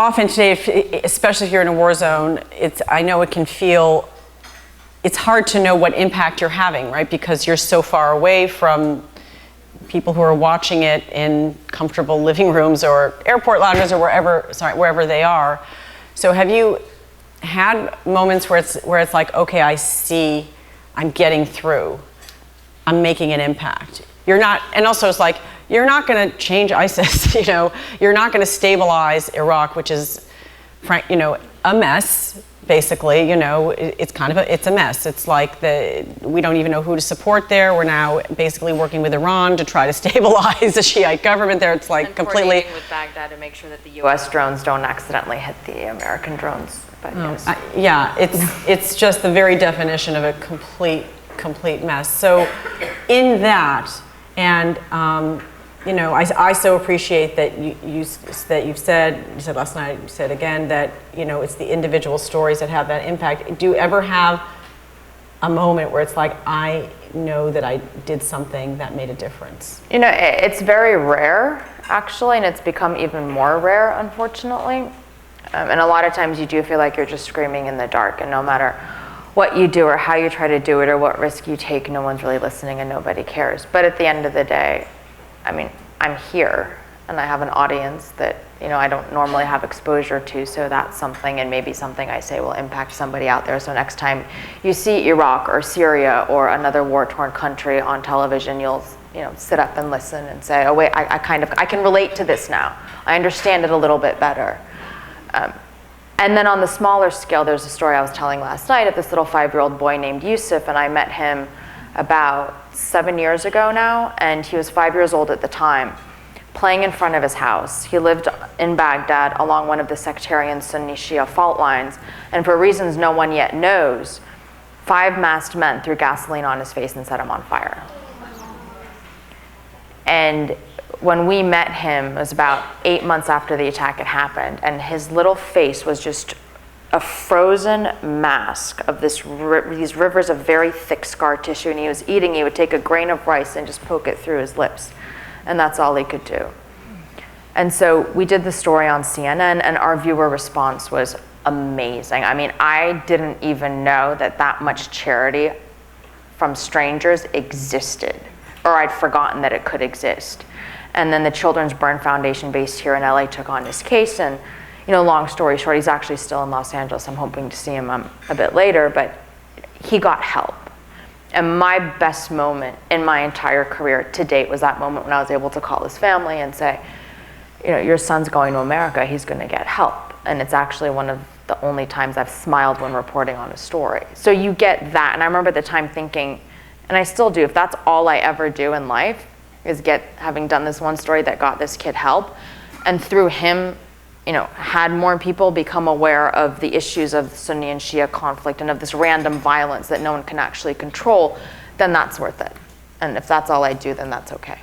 often today, especially if you're in a war zone, I know it can feel, it's hard to know what impact you're having, right? Because you're so far away from people who are watching it in comfortable living rooms or airport lounges or wherever they are. So have you had moments where it's like, okay, I see, I'm getting through, I'm making an impact? You're not, and also it's like, you're not going to change ISIS, you know, you're not going to stabilize Iraq, which is, you know, a mess, basically, you know, it's a mess. It's like we don't even know who to support there. We're now basically working with Iran to try to stabilize the Shiite government there. It's like and completely. Coordinating with Baghdad to make sure that the U.S. drones don't accidentally hit the American drones. But yes. Yeah, it's just the very definition of a complete mess. So in that, and you know, I so appreciate that you said last night, you said again that, you know, it's the individual stories that have that impact. Do you ever have a moment where it's like, I know that I did something that made a difference? You know, it's very rare, actually, and it's become even more rare, unfortunately. And a lot of times you do feel like you're just screaming in the dark, and no matter what you do or how you try to do it or what risk you take, no one's really listening and nobody cares. But at the end of the day, I mean, I'm here and I have an audience that, you know, I don't normally have exposure to, so that's something, and maybe something I say will impact somebody out there. So next time you see Iraq or Syria or another war-torn country on television, you'll, you know, sit up and listen and say, oh wait, I can relate to this now. I understand it a little bit better. And then on the smaller scale, there's a story I was telling last night of this little 5-year-old boy named Yusuf, and I met him about 7 years ago now, and he was 5 years old at the time, playing in front of his house. He lived in Baghdad along one of the sectarian Sunni Shia fault lines, and for reasons no one yet knows, 5 masked men threw gasoline on his face and set him on fire. And when we met him, it was about 8 months after the attack had happened, and his little face was just a frozen mask of these rivers of very thick scar tissue, and he was eating. He would take a grain of rice and just poke it through his lips, and that's all he could do. And so we did the story on CNN, and our viewer response was amazing. I mean, I didn't even know that much charity from strangers existed, or I'd forgotten that it could exist. And then the Children's Burn Foundation based here in LA took on his case, and, you know, long story short, he's actually still in Los Angeles. I'm hoping to see him a bit later, but he got help. And my best moment in my entire career to date was that moment when I was able to call his family and say, you know, your son's going to America, he's going to get help. And it's actually one of the only times I've smiled when reporting on a story. So you get that, and I remember at the time thinking, and I still do, if that's all I ever do in life, is having done this one story that got this kid help, and through him, you know, had more people become aware of the issues of Sunni and Shia conflict and of this random violence that no one can actually control, then that's worth it. And if that's all I do, then that's okay.